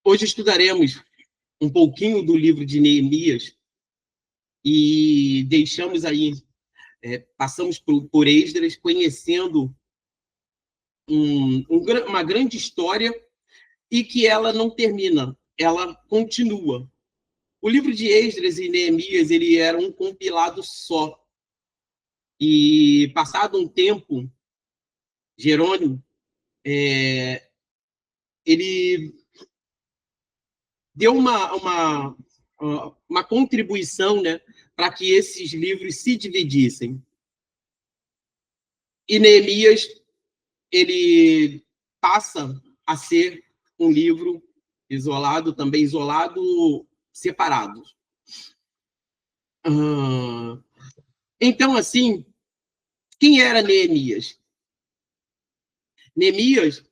Hoje estudaremos um pouquinho do livro de Neemias e deixamos aí, passamos por Esdras, conhecendo uma grande história e que ela não termina, ela continua. O livro de Esdras e Neemias, ele era um compilado só. E passado um tempo, Jerônimo, ele deu uma contribuição, né, para que esses livros se dividissem. E Neemias, ele passa a ser um livro isolado, também isolado, separado. Então, assim, quem era Neemias? Neemias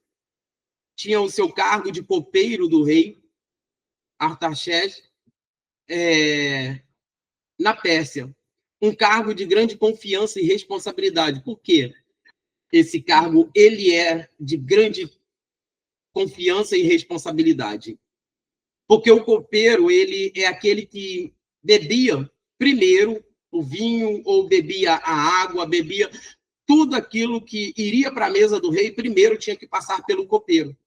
tinha o seu cargo de copeiro do rei Artaxerxes, na Pérsia. Um cargo de grande confiança e responsabilidade. Por quê? Esse cargo, ele é de grande confiança e responsabilidade. Porque o copeiro, ele é aquele que bebia primeiro o vinho, ou bebia a água, bebia tudo aquilo que iria para a mesa do rei, primeiro tinha que passar pelo copeiro.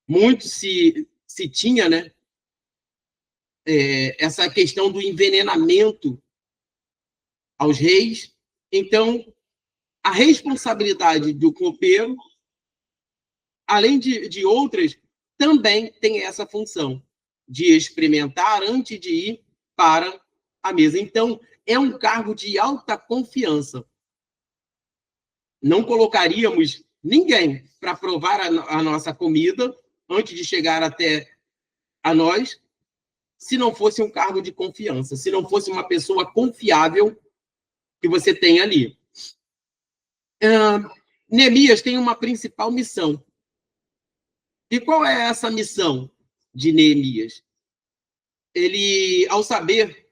Muito se tinha, né, essa questão do envenenamento aos reis. Então, a responsabilidade do copeiro, além de outras, também tem essa função de experimentar antes de ir para a mesa. Então, é um cargo de alta confiança. Não colocaríamos ninguém para provar a nossa comida antes de chegar até a nós, se não fosse um cargo de confiança, se não fosse uma pessoa confiável que você tem ali. Neemias tem uma principal missão. E qual é essa missão de Neemias? Ele, ao saber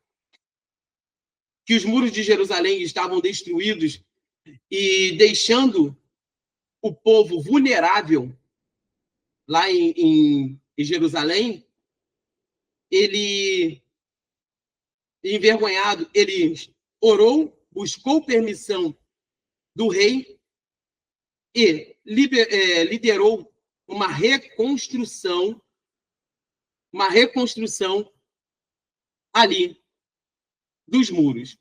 que os muros de Jerusalém estavam destruídos e deixando o povo vulnerável lá em Jerusalém, ele, envergonhado, ele orou, buscou permissão do rei e liderou uma reconstrução ali dos muros.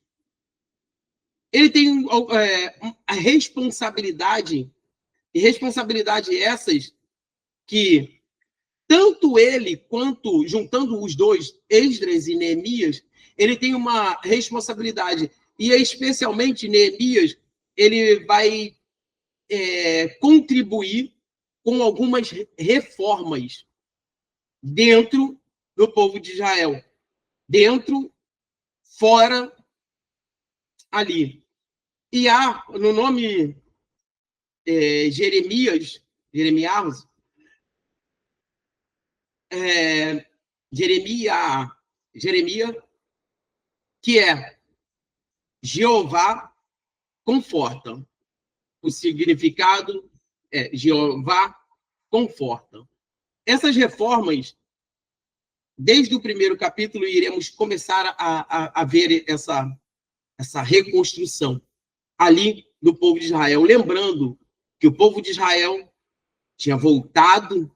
Ele tem a responsabilidade, e responsabilidade essas que tanto ele quanto, juntando os dois, Esdras e Neemias, ele tem uma responsabilidade. E especialmente Neemias, ele vai contribuir com algumas reformas dentro do povo de Israel. Dentro, fora, ali. E há, no nome Jeremias, que é Jeová conforta. O significado é Jeová conforta. Essas reformas, desde o primeiro capítulo, iremos começar a ver essa reconstrução ali do povo de Israel. Lembrando que o povo de Israel tinha voltado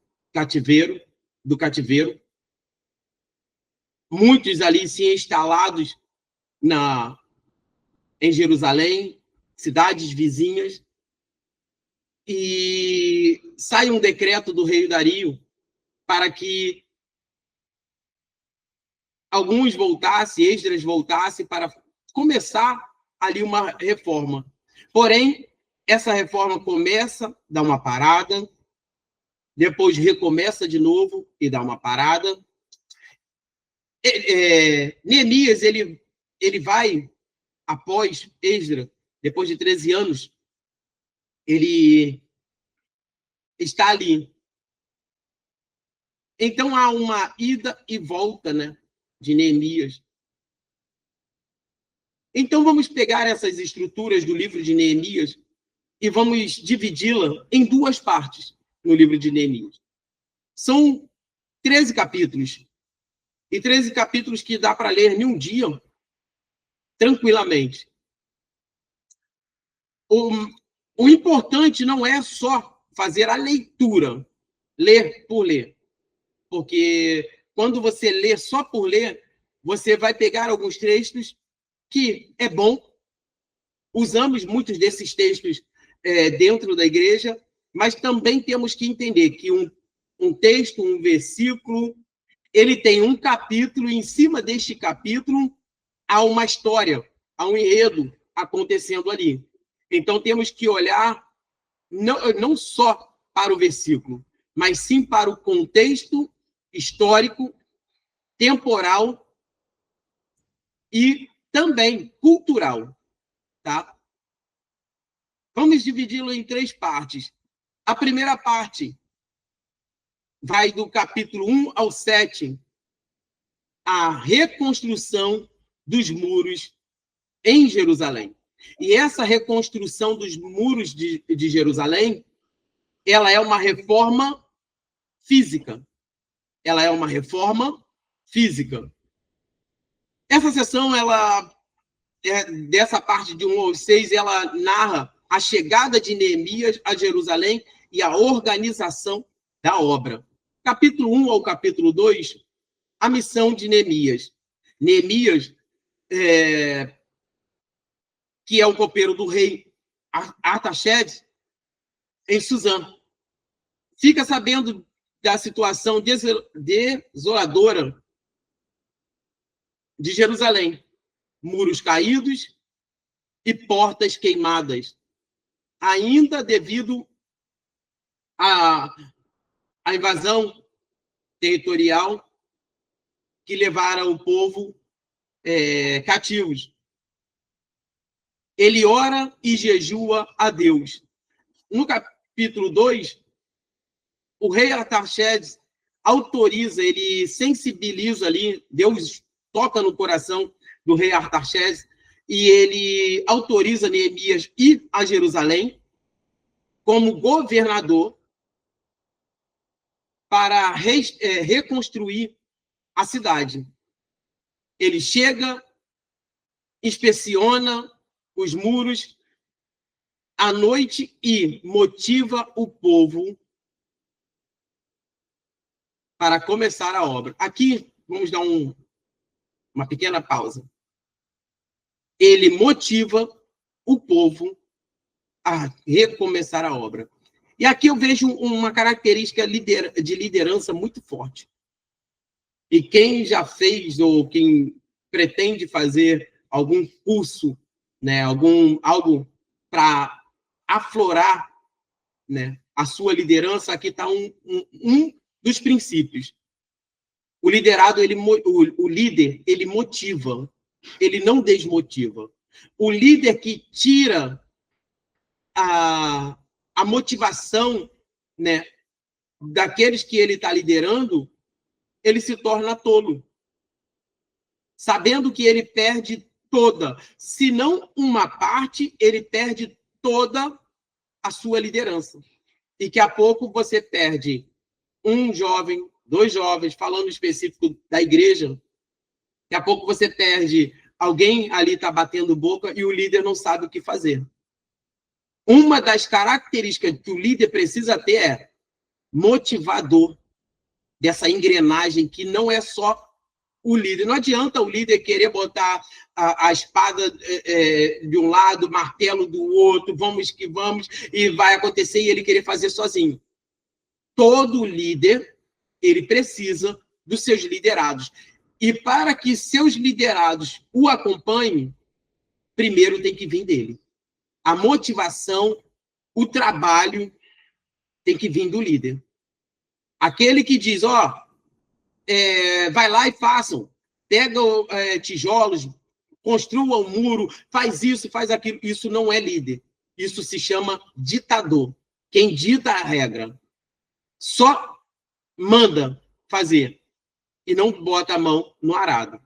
do cativeiro, muitos ali se instalados em Jerusalém, cidades vizinhas, e sai um decreto do rei Dario para que alguns voltassem, Esdras voltasse, para começar ali uma reforma. Porém, essa reforma começa, dá uma parada, depois recomeça de novo e dá uma parada. Neemias, ele vai, após Esdras, depois de 13 anos, ele está ali. Então, há uma ida e volta, né, de Neemias. Então, vamos pegar essas estruturas do livro de Neemias e vamos dividi-la em duas partes. no livro de Neemias. São 13 capítulos. E 13 capítulos que dá para ler em um dia, tranquilamente. O importante não é só fazer a leitura, ler por ler. Porque quando você lê só por ler, você vai pegar alguns textos que é bom. Usamos muitos desses textos dentro da igreja, mas também temos que entender que um texto, um versículo, ele tem um capítulo, e em cima deste capítulo há uma história, há um enredo acontecendo ali. Então, temos que olhar não só para o versículo, mas sim para o contexto histórico, temporal e também cultural, tá? Vamos dividi-lo em 3 partes. A primeira parte vai do capítulo 1 ao 7, a reconstrução dos muros em Jerusalém. E essa reconstrução dos muros de Jerusalém, ela é uma reforma física. Ela é uma reforma física. Essa sessão, dessa parte de 1 ao 6, ela narra a chegada de Neemias a Jerusalém e a organização da obra. Capítulo 1 ao capítulo 2, a missão de Neemias. Neemias, que é o copeiro do rei Artaxerxes, em Suzã, fica sabendo da situação desoladora de Jerusalém. Muros caídos e portas queimadas, ainda devido à invasão territorial que levaram o povo cativos. Ele ora e jejua a Deus. No capítulo 2, o rei Artaxerxes autoriza, ele sensibiliza ali, Deus toca no coração do rei Artaxerxes, e ele autoriza Neemias ir a Jerusalém como governador para reconstruir a cidade. Ele chega, inspeciona os muros à noite e motiva o povo para começar a obra. Aqui, vamos dar uma pequena pausa. Ele motiva o povo a recomeçar a obra. E aqui eu vejo uma característica de liderança muito forte. E quem já fez ou quem pretende fazer algum curso, né, algo para aflorar, né, a sua liderança, aqui está um dos princípios. O liderado, o líder, ele motiva, ele não desmotiva. O líder que tira a motivação, né, daqueles que ele está liderando, ele se torna tolo. Sabendo que ele perde toda, se não uma parte, ele perde toda a sua liderança. E que a pouco você perde um jovem, 2 jovens, falando específico da igreja, daqui a pouco você perde alguém ali está batendo boca e o líder não sabe o que fazer. Uma das características que o líder precisa ter é motivador dessa engrenagem que não é só o líder. Não adianta o líder querer botar a espada de um lado, o martelo do outro, vamos que vamos, e vai acontecer, e ele querer fazer sozinho. Todo líder, ele precisa dos seus liderados. E para que seus liderados o acompanhem, primeiro tem que vir dele. A motivação, o trabalho tem que vir do líder. Aquele que diz, vai lá e façam. Pega tijolos, construa um muro, faz isso, faz aquilo. Isso não é líder. Isso se chama ditador. Quem dita a regra. Só manda fazer e não bota a mão no arado.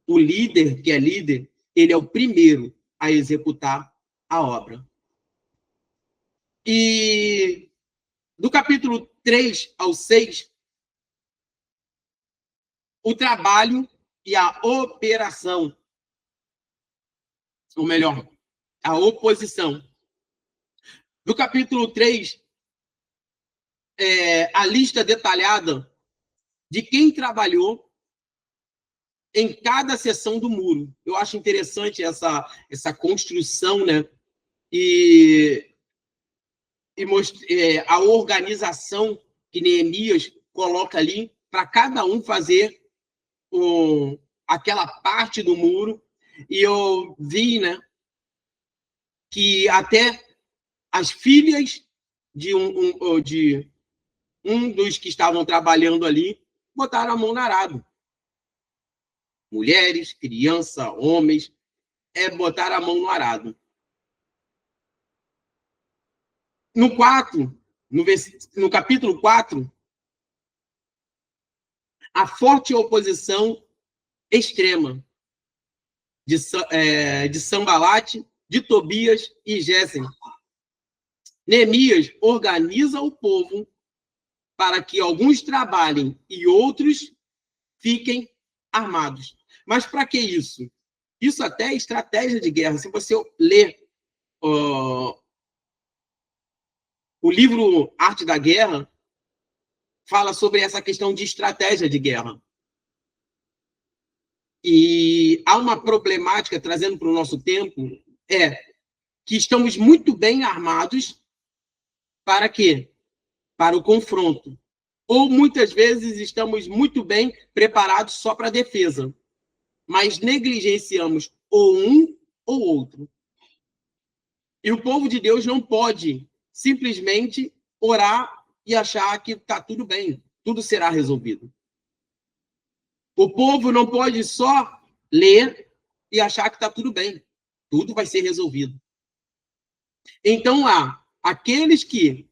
O líder, que é líder, ele é o primeiro a executar a obra. E Do capítulo 3 ao 6, o trabalho e a operação, ou melhor, a oposição. Do capítulo 3, a lista detalhada de quem trabalhou em cada seção do muro. Eu acho interessante essa construção, né? E a organização que Neemias coloca ali para cada um fazer aquela parte do muro. E eu vi, né, que até as filhas de um dos que estavam trabalhando ali botaram a mão no arado. Mulheres, crianças, homens, botaram a mão no arado. No capítulo 4, a forte oposição extrema de Sanbalate, de Tobias e Gésem. Neemias organiza o povo para que alguns trabalhem e outros fiquem armados. Mas para que isso? Isso até é estratégia de guerra. Se você ler o livro Arte da Guerra, fala sobre essa questão de estratégia de guerra. E há uma problemática, trazendo para o nosso tempo, que estamos muito bem armados para quê? Para o confronto. Ou, muitas vezes, estamos muito bem preparados só para a defesa, mas negligenciamos ou um ou outro. E o povo de Deus não pode simplesmente orar e achar que está tudo bem, tudo será resolvido. O povo não pode só ler e achar que está tudo bem, tudo vai ser resolvido. Então, há aqueles que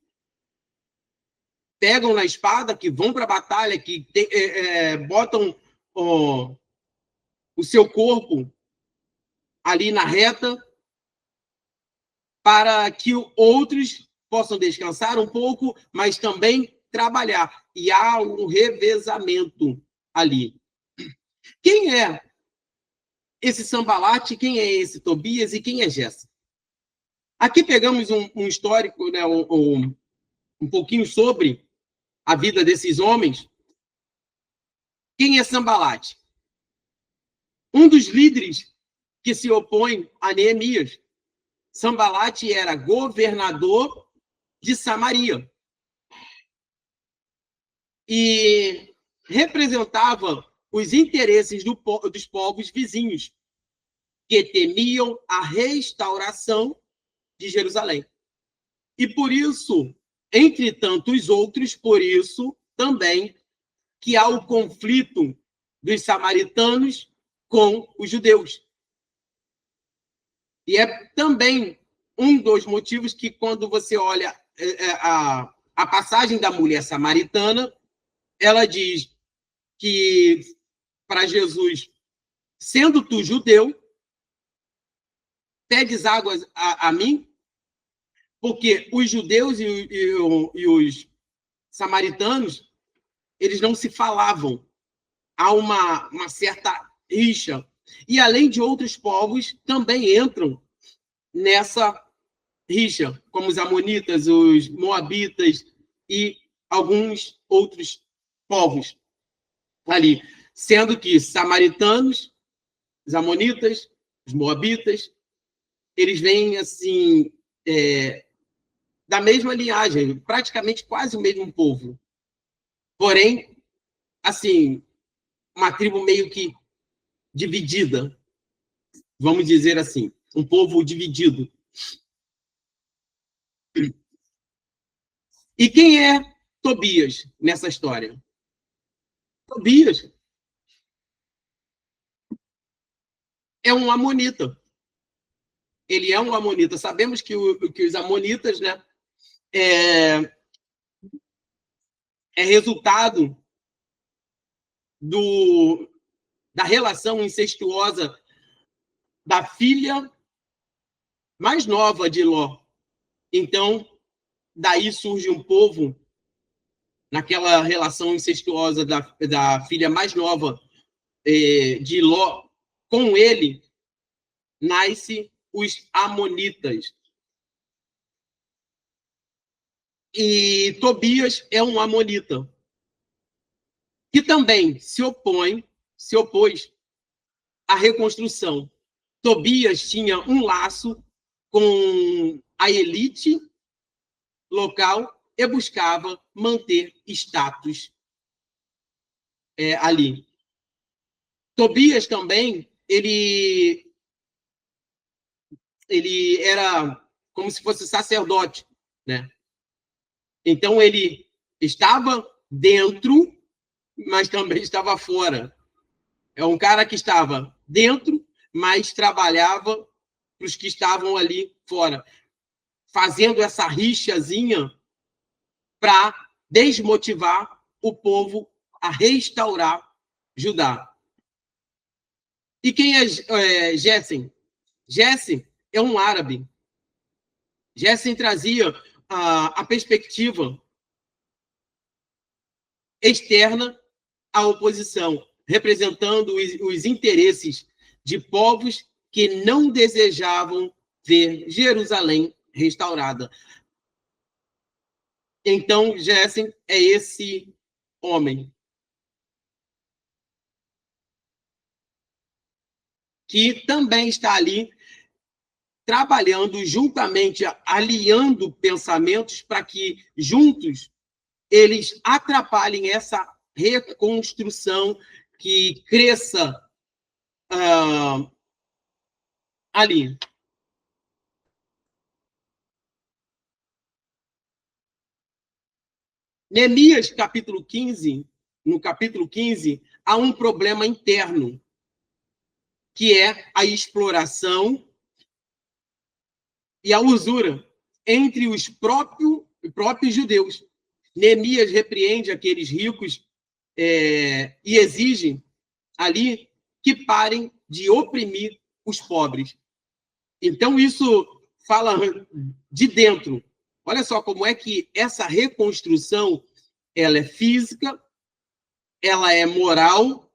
pegam na espada, que vão para a batalha, que botam o seu corpo ali na reta, para que outros possam descansar um pouco, mas também trabalhar. E há um revezamento ali. Quem é esse Sanbalate, quem é esse Tobias e quem é Gésem? Aqui pegamos um histórico, né, um pouquinho sobre a vida desses homens. Quem é Sanbalate? Um dos líderes que se opõe a Neemias. Sanbalate era governador de Samaria e representava os interesses dos povos vizinhos, que temiam a restauração de Jerusalém. E por isso, entre tantos outros, por isso também que há o conflito dos samaritanos com os judeus. E é também um dos motivos que, quando você olha a passagem da mulher samaritana, ela diz que, para Jesus, sendo tu judeu, pedes águas a mim, porque os judeus e os samaritanos, eles não se falavam. Há uma certa rixa. E, além de outros povos, também entram nessa rixa, como os amonitas, os moabitas e alguns outros povos ali. Sendo que samaritanos, os amonitas, os moabitas, eles vêm assim, da mesma linhagem, praticamente quase o mesmo povo. Porém, assim, uma tribo meio que dividida, vamos dizer assim, um povo dividido. E quem é Tobias nessa história? Tobias é um amonita. Ele é um amonita. Sabemos que os amonitas, né, é resultado da relação incestuosa da filha mais nova de Ló. Então, daí surge um povo, naquela relação incestuosa da filha mais nova de Ló com ele, nasce os amonitas. E Tobias é um amonita, que também se opôs à reconstrução. Tobias tinha um laço com a elite local e buscava manter status ali. Tobias também, ele era como se fosse sacerdote, né? Então, ele estava dentro, mas também estava fora. É um cara que estava dentro, mas trabalhava para os que estavam ali fora, fazendo essa rixazinha para desmotivar o povo a restaurar Judá. E quem é Gessem? Gessem é um árabe. Gessem trazia a perspectiva externa à oposição, representando os interesses de povos que não desejavam ver Jerusalém restaurada. Então, Gessem é esse homem que também está ali trabalhando juntamente, aliando pensamentos para que juntos eles atrapalhem essa reconstrução que cresça ali. Neemias, capítulo 15, no capítulo 15, há um problema interno, que é a exploração e a usura entre os próprios judeus. Neemias repreende aqueles ricos e exige ali que parem de oprimir os pobres. Então, isso fala de dentro. Olha só como é que essa reconstrução ela é física, ela é moral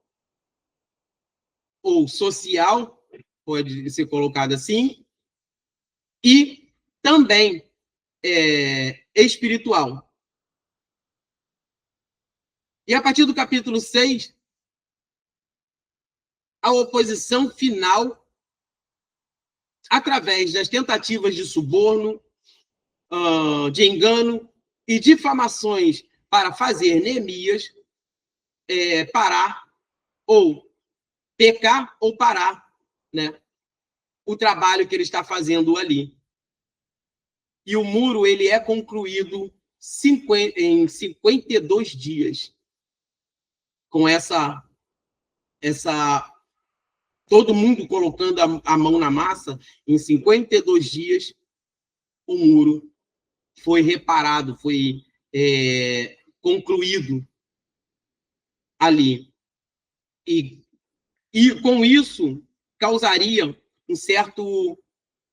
ou social, pode ser colocado assim, e também espiritual. E a partir do capítulo 6, a oposição final, através das tentativas de suborno, de engano e difamações para fazer Neemias parar ou pecar ou parar, né, o trabalho que ele está fazendo ali. E o muro ele é concluído em 52 dias. Com essa todo mundo colocando a mão na massa, em 52 dias, o muro foi reparado, foi concluído ali. E com isso, causaria um certo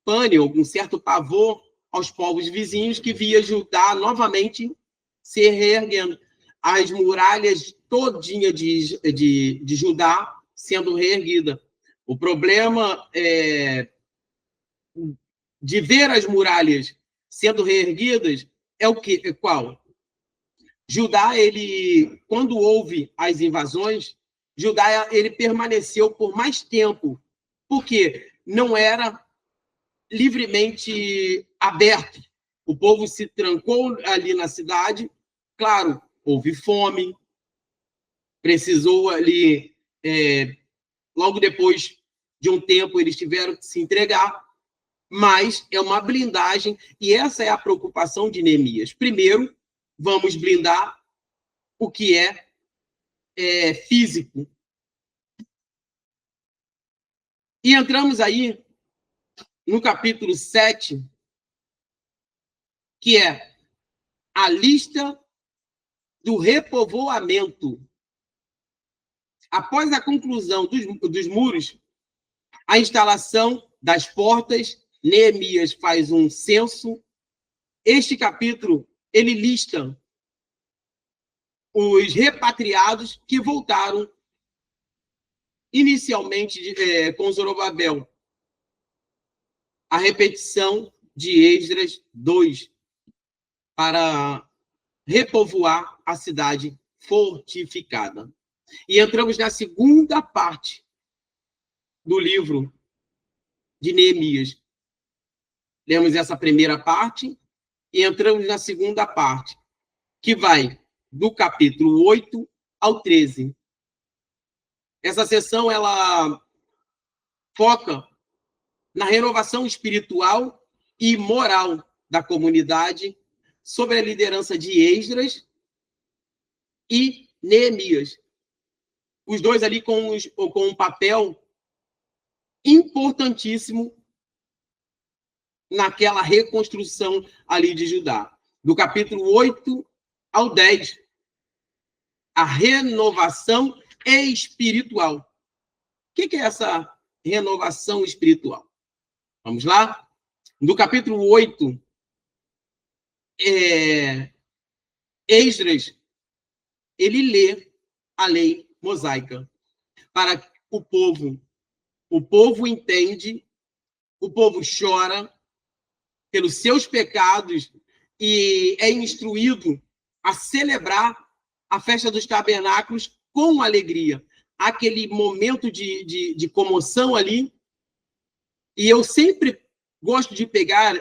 pânico, um certo pavor aos povos vizinhos que via Judá novamente se reerguendo. As muralhas todinha de Judá sendo reerguida. O problema de ver as muralhas sendo reerguidas é o que? Qual? Judá, ele, quando houve as invasões, Judá ele permaneceu por mais tempo, porque não era livremente aberto. O povo se trancou ali na cidade, claro, houve fome, precisou ali, logo depois de um tempo, eles tiveram que se entregar, mas é uma blindagem, e essa é a preocupação de Neemias. Primeiro, vamos blindar o que é físico. E entramos aí no capítulo 7, que é a lista do repovoamento. Após a conclusão dos muros, a instalação das portas, Neemias faz um censo este capítulo, ele lista os repatriados que voltaram inicialmente com Zorobabel. A repetição de Esdras 2 para repovoar a cidade fortificada. E entramos na segunda parte do livro de Neemias. Lemos essa primeira parte e entramos na segunda parte, que vai do capítulo 8 ao 13. Essa sessão, ela foca na renovação espiritual e moral da comunidade sob a liderança de Esdras e Neemias. Os dois ali com um papel importantíssimo naquela reconstrução ali de Judá. Do capítulo 8 ao 10, a renovação espiritual. O que é essa renovação espiritual? Vamos lá? No capítulo 8, Esdras, ele lê a lei mosaica para o povo. O povo entende, o povo chora pelos seus pecados e é instruído a celebrar a festa dos tabernáculos com alegria. Aquele momento de comoção ali. E eu sempre gosto de pegar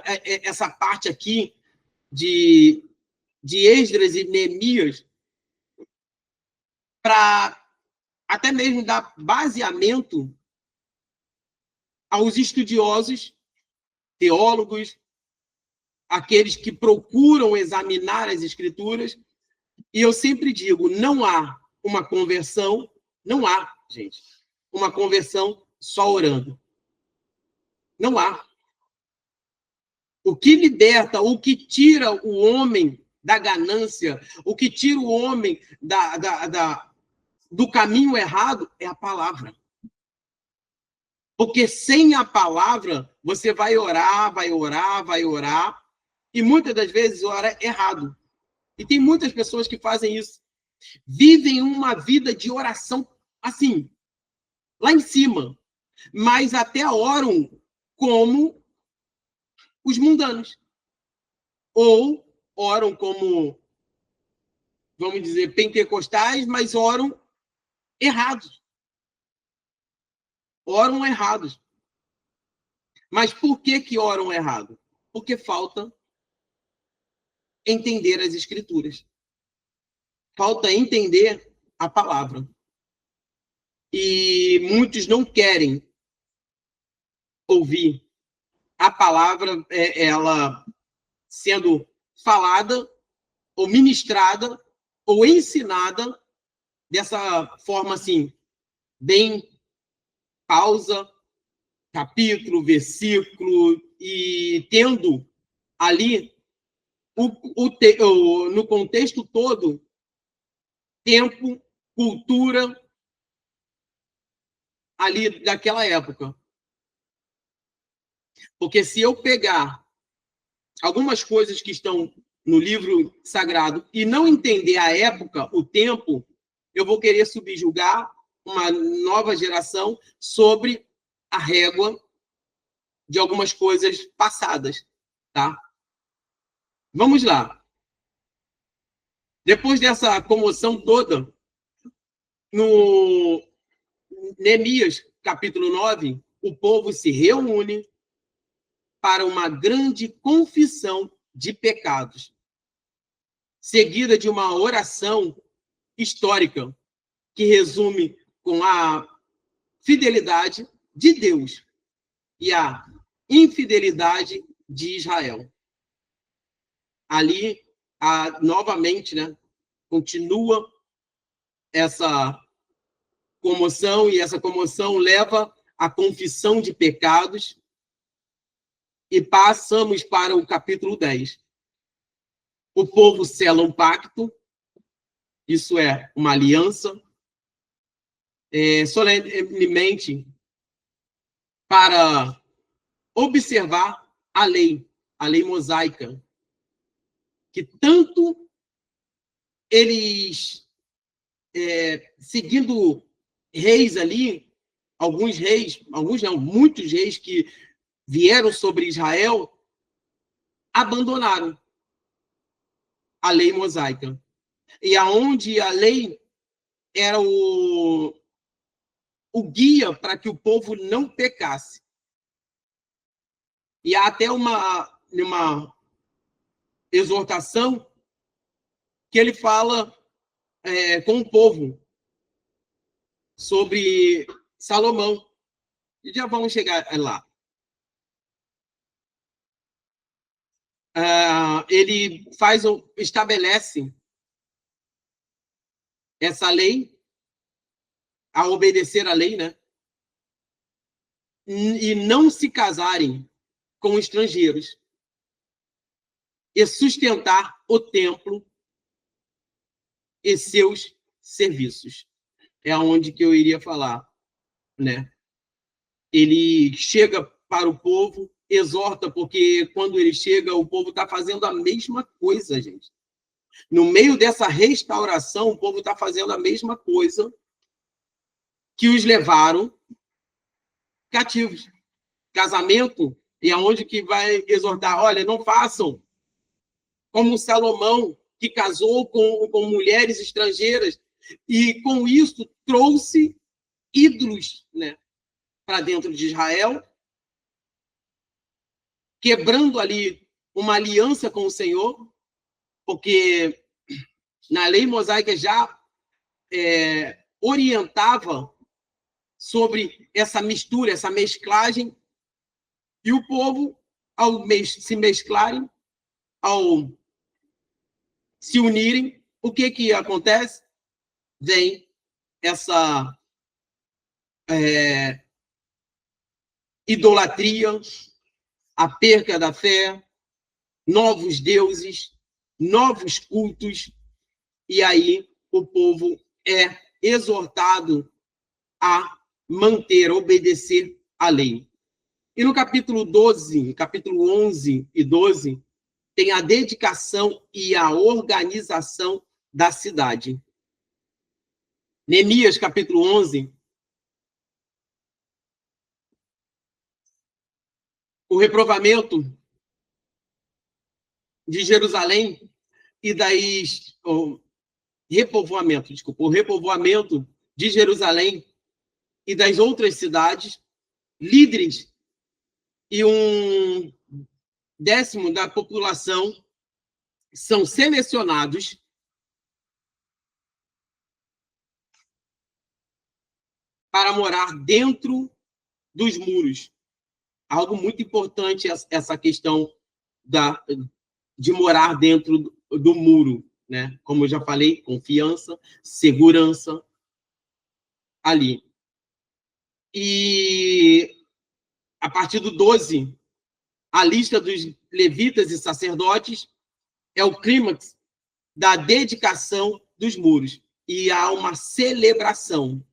essa parte aqui de Esdras e Neemias para até mesmo dar baseamento aos estudiosos, teólogos, aqueles que procuram examinar as Escrituras. E eu sempre digo, não há uma conversão, não há, gente, uma conversão só orando. Não há. O que liberta, o que tira o homem da ganância, o que tira o homem do caminho errado é a palavra. Porque sem a palavra, você vai orar, e muitas das vezes ora errado. E tem muitas pessoas que fazem isso. Vivem uma vida de oração, assim, lá em cima, mas até oram como os mundanos. Ou oram como, vamos dizer, pentecostais, mas oram errados. Oram errados. Mas por que oram errado? Porque falta entender as Escrituras. Falta entender a palavra. E muitos não querem ouvir a palavra, ela sendo falada, ou ministrada, ou ensinada dessa forma assim, bem pausa, capítulo, versículo, e tendo ali, no contexto todo, tempo, cultura, ali daquela época. Porque se eu pegar algumas coisas que estão no livro sagrado e não entender a época, o tempo, eu vou querer subjugar uma nova geração sobre a régua de algumas coisas passadas, tá? Vamos lá. Depois dessa comoção toda, no Neemias, capítulo 9, o povo se reúne para uma grande confissão de pecados, seguida de uma oração histórica que resume com a fidelidade de Deus e a infidelidade de Israel. Ali, novamente, né, continua essa comoção, e essa comoção leva à confissão de pecados, e passamos para o capítulo 10. O povo sela um pacto, isso é uma aliança, solenemente, para observar a lei mosaica, que tanto eles, seguindo reis ali, alguns não, muitos reis que vieram sobre Israel, abandonaram a lei mosaica. E aonde a lei era o guia para que o povo não pecasse. E há até uma exortação que ele fala com o povo sobre Salomão. E já vamos chegar lá. Ele estabelece essa lei, a obedecer a lei, né? E não se casarem com estrangeiros e sustentar o templo e seus serviços. É aonde que eu iria falar, né? Ele chega para o povo, exorta, porque quando ele chega, o povo está fazendo a mesma coisa, gente. No meio dessa restauração, o povo está fazendo a mesma coisa que os levaram cativos. Casamento, e aonde que vai exortar? Olha, não façam como Salomão, que casou com mulheres estrangeiras, e com isso trouxe ídolos, né, para dentro de Israel, quebrando ali uma aliança com o Senhor, porque na lei mosaica já orientava sobre essa mistura, essa mesclagem, e o povo, ao se mesclarem, ao se unirem, o que acontece? Vem essa idolatria, a perca da fé, novos deuses, novos cultos, e aí o povo é exortado a manter, obedecer a lei. E no capítulo 12, capítulo 11 e 12, tem a dedicação e a organização da cidade. Neemias, capítulo 11, o reprovamento de Jerusalém e o repovoamento de Jerusalém e das outras cidades, líderes e 1/10 da população são selecionados para morar dentro dos muros. Algo muito importante essa questão de morar dentro do muro, né? Como eu já falei, confiança, segurança ali. E a partir do 12, a lista dos levitas e sacerdotes é o clímax da dedicação dos muros. E há uma celebração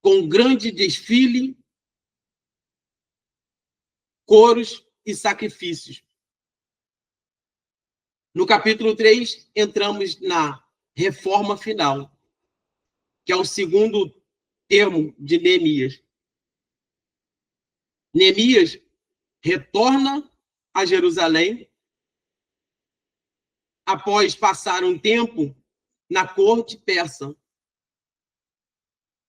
com grande desfile, coros e sacrifícios. No capítulo 3, entramos na reforma final, que é o segundo termo de Neemias. Neemias retorna a Jerusalém após passar um tempo na corte persa,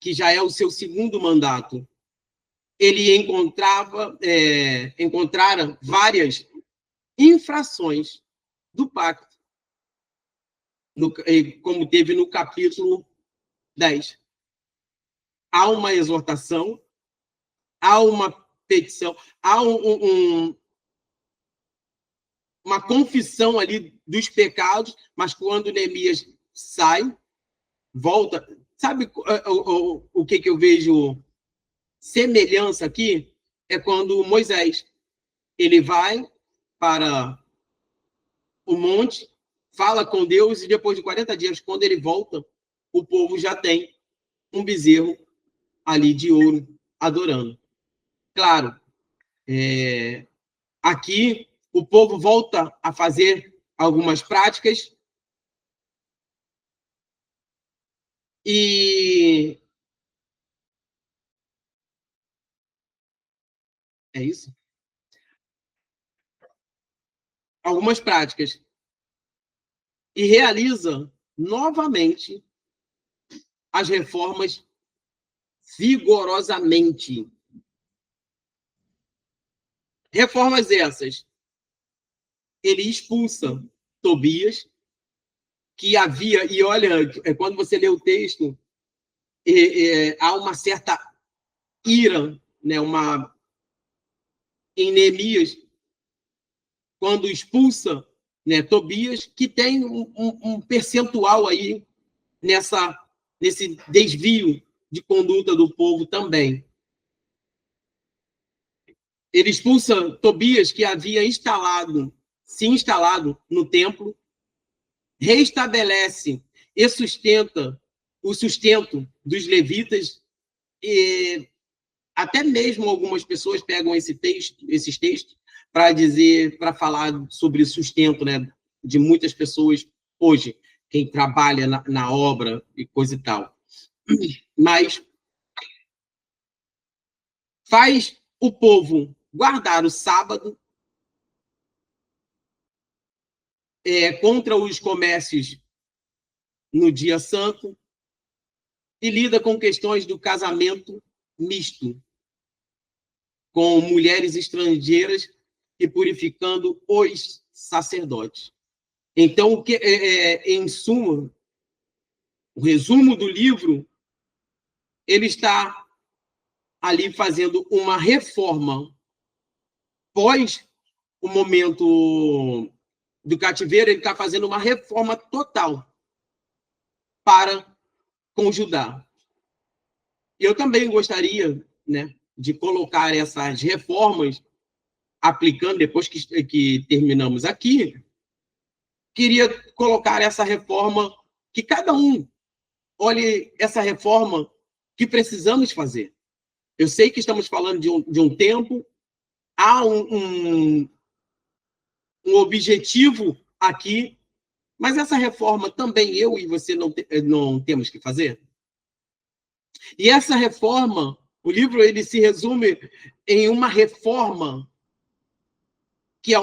que já é o seu segundo mandato. Ele encontrara várias infrações do pacto, como teve no capítulo 10. Há uma exortação, há uma petição, há uma confissão ali dos pecados, mas quando Neemias sai, volta. Sabe o que eu vejo semelhança aqui? É quando Moisés ele vai para o monte, fala com Deus, e depois de 40 dias, quando ele volta, o povo já tem um bezerro ali de ouro adorando. Claro, aqui o povo volta a fazer algumas práticas e é isso? Algumas práticas e realiza novamente as reformas vigorosamente. Reformas essas. Ele expulsa Tobias, que havia, e olha, quando você lê o texto, há uma certa ira, né, em Neemias, quando expulsa, né, Tobias, que tem um percentual aí nesse desvio de conduta do povo também. Ele expulsa Tobias, que havia se instalado no templo, reestabelece e sustenta o sustento dos levitas, e até mesmo algumas pessoas pegam esses textos para falar sobre sustento, né, de muitas pessoas hoje, quem trabalha na obra e coisa e tal. Mas faz o povo guardar o sábado, contra os comércios no dia santo, e lida com questões do casamento misto, com mulheres estrangeiras e purificando os sacerdotes. Então, em suma, o resumo do livro, ele está ali fazendo uma reforma pós o momento do cativeiro, ele está fazendo uma reforma total para com Judá. Eu também gostaria, né, de colocar essas reformas, aplicando, depois que terminamos aqui, queria colocar essa reforma, que cada um olhe essa reforma que precisamos fazer. Eu sei que estamos falando de um tempo, há um objetivo aqui, mas essa reforma também eu e você não temos que fazer? E essa reforma, o livro ele se resume em uma reforma que é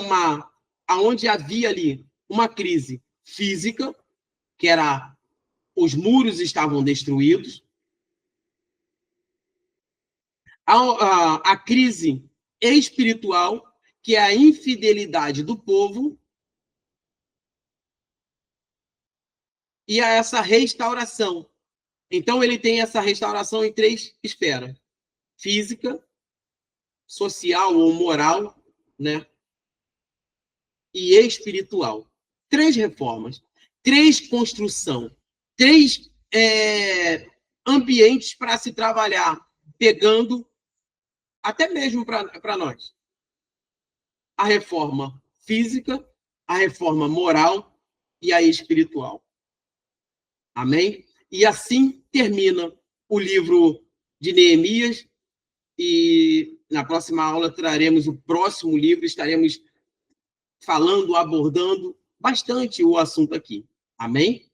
aonde havia ali uma crise física, que era os muros estavam destruídos, a crise espiritual, que é a infidelidade do povo, e a essa restauração. Então, ele tem essa restauração em 3 esferas: física, social ou moral, né? E espiritual. 3 reformas, 3 construção, 3 ambientes para se trabalhar, pegando até mesmo para nós. A reforma física, a reforma moral e a espiritual. Amém? E assim termina o livro de Neemias, e na próxima aula traremos o próximo livro, estaremos falando, abordando bastante o assunto aqui. Amém?